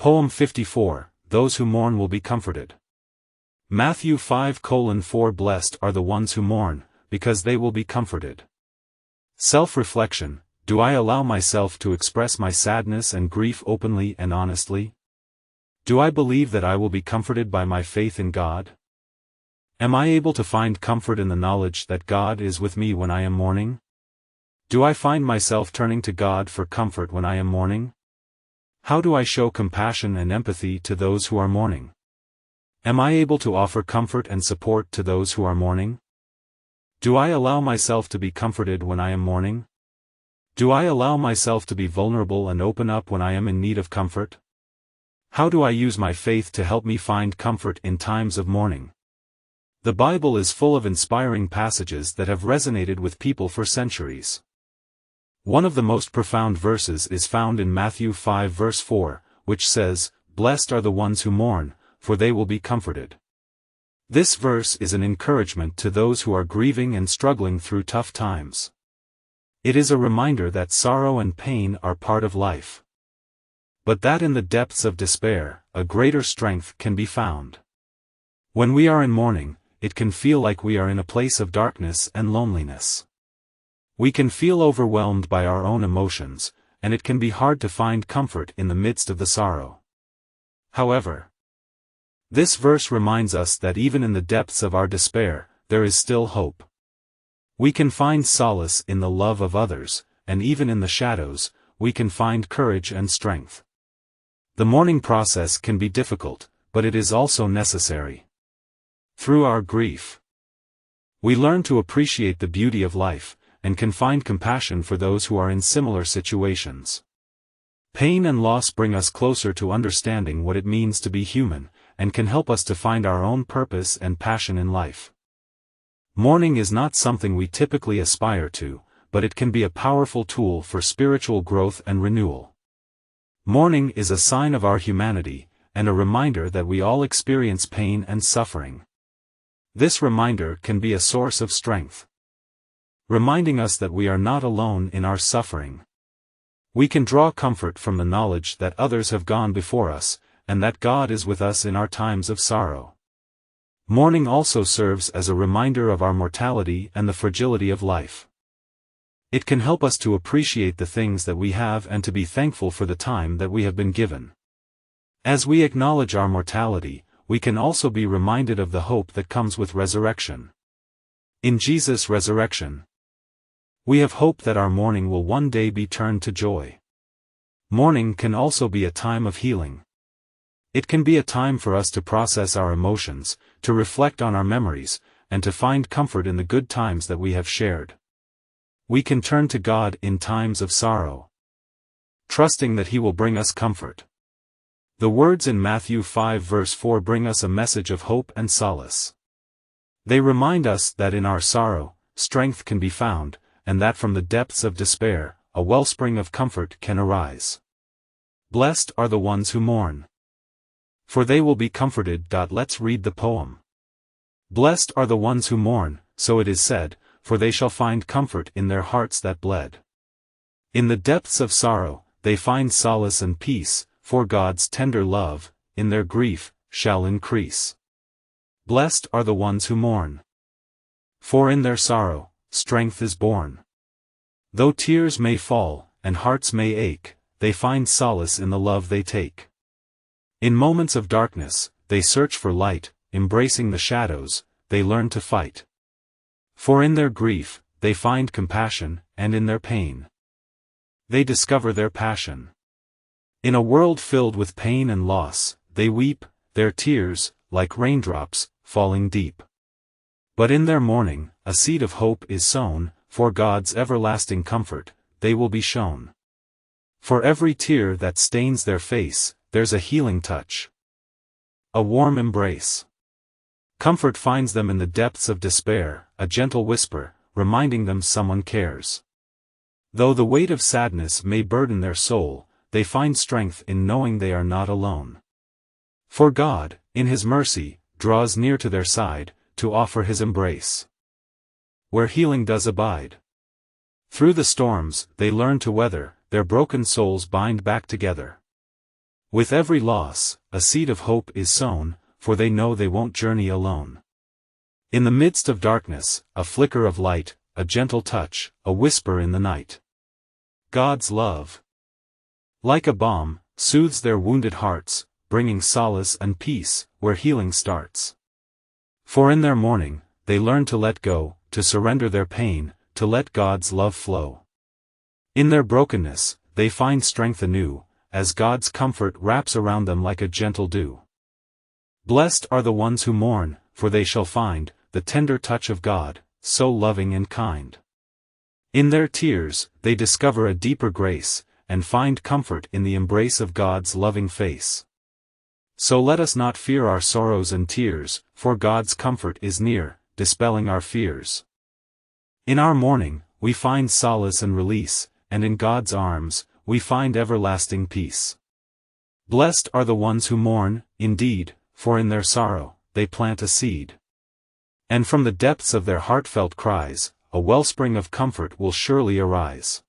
Poem 54, Those who mourn will be comforted. Matthew 5:4 Blessed are the ones who mourn, because they will be comforted. Self-reflection: do I allow myself to express my sadness and grief openly and honestly? Do I believe that I will be comforted by my faith in God? Am I able to find comfort in the knowledge that God is with me when I am mourning? Do I find myself turning to God for comfort when I am mourning? How do I show compassion and empathy to those who are mourning? Am I able to offer comfort and support to those who are mourning? Do I allow myself to be comforted when I am mourning? Do I allow myself to be vulnerable and open up when I am in need of comfort? How do I use my faith to help me find comfort in times of mourning? The Bible is full of inspiring passages that have resonated with people for centuries. One of the most profound verses is found in Matthew 5:4, which says, "Blessed are the ones who mourn, for they will be comforted." This verse is an encouragement to those who are grieving and struggling through tough times. It is a reminder that sorrow and pain are part of life, but that in the depths of despair, a greater strength can be found. When we are in mourning, it can feel like we are in a place of darkness and loneliness. We can feel overwhelmed by our own emotions, and it can be hard to find comfort in the midst of the sorrow. However, this verse reminds us that even in the depths of our despair, there is still hope. We can find solace in the love of others, and even in the shadows, we can find courage and strength. The mourning process can be difficult, but it is also necessary. Through our grief, we learn to appreciate the beauty of life, and can find compassion for those who are in similar situations. Pain and loss bring us closer to understanding what it means to be human, and can help us to find our own purpose and passion in life. Mourning is not something we typically aspire to, but it can be a powerful tool for spiritual growth and renewal. Mourning is a sign of our humanity, and a reminder that we all experience pain and suffering. This reminder can be a source of strength, reminding us that we are not alone in our suffering. We can draw comfort from the knowledge that others have gone before us, and that God is with us in our times of sorrow. Mourning also serves as a reminder of our mortality and the fragility of life. It can help us to appreciate the things that we have and to be thankful for the time that we have been given. As we acknowledge our mortality, we can also be reminded of the hope that comes with resurrection. In Jesus' resurrection, we have hope that our mourning will one day be turned to joy. Mourning can also be a time of healing. It can be a time for us to process our emotions, to reflect on our memories, and to find comfort in the good times that we have shared. We can turn to God in times of sorrow, trusting that He will bring us comfort. The words in Matthew 5:4 bring us a message of hope and solace. They remind us that in our sorrow, strength can be found, and that from the depths of despair, a wellspring of comfort can arise. Blessed are the ones who mourn, for they will be comforted. Let's read the poem. Blessed are the ones who mourn, so it is said, for they shall find comfort in their hearts that bled. In the depths of sorrow, they find solace and peace, for God's tender love, in their grief, shall increase. Blessed are the ones who mourn, for in their sorrow, strength is born. Though tears may fall, and hearts may ache, they find solace in the love they take. In moments of darkness, they search for light, embracing the shadows, they learn to fight. For in their grief, they find compassion, and in their pain, they discover their passion. In a world filled with pain and loss, they weep, their tears, like raindrops, falling deep. But in their mourning, a seed of hope is sown, for God's everlasting comfort, they will be shown. For every tear that stains their face, there's a healing touch, a warm embrace. Comfort finds them in the depths of despair, a gentle whisper, reminding them someone cares. Though the weight of sadness may burden their soul, they find strength in knowing they are not alone. For God, in His mercy, draws near to their side, to offer His embrace, where healing does abide. Through the storms, they learn to weather, their broken souls bind back together. With every loss, a seed of hope is sown, for they know they won't journey alone. In the midst of darkness, a flicker of light, a gentle touch, a whisper in the night. God's love, like a balm, soothes their wounded hearts, bringing solace and peace, where healing starts. For in their mourning, they learn to let go, to surrender their pain, to let God's love flow. In their brokenness, they find strength anew, as God's comfort wraps around them like a gentle dew. Blessed are the ones who mourn, for they shall find the tender touch of God, so loving and kind. In their tears, they discover a deeper grace, and find comfort in the embrace of God's loving face. So let us not fear our sorrows and tears, for God's comfort is near, dispelling our fears. In our mourning, we find solace and release, and in God's arms, we find everlasting peace. Blessed are the ones who mourn, indeed, for in their sorrow, they plant a seed. And from the depths of their heartfelt cries, a wellspring of comfort will surely arise.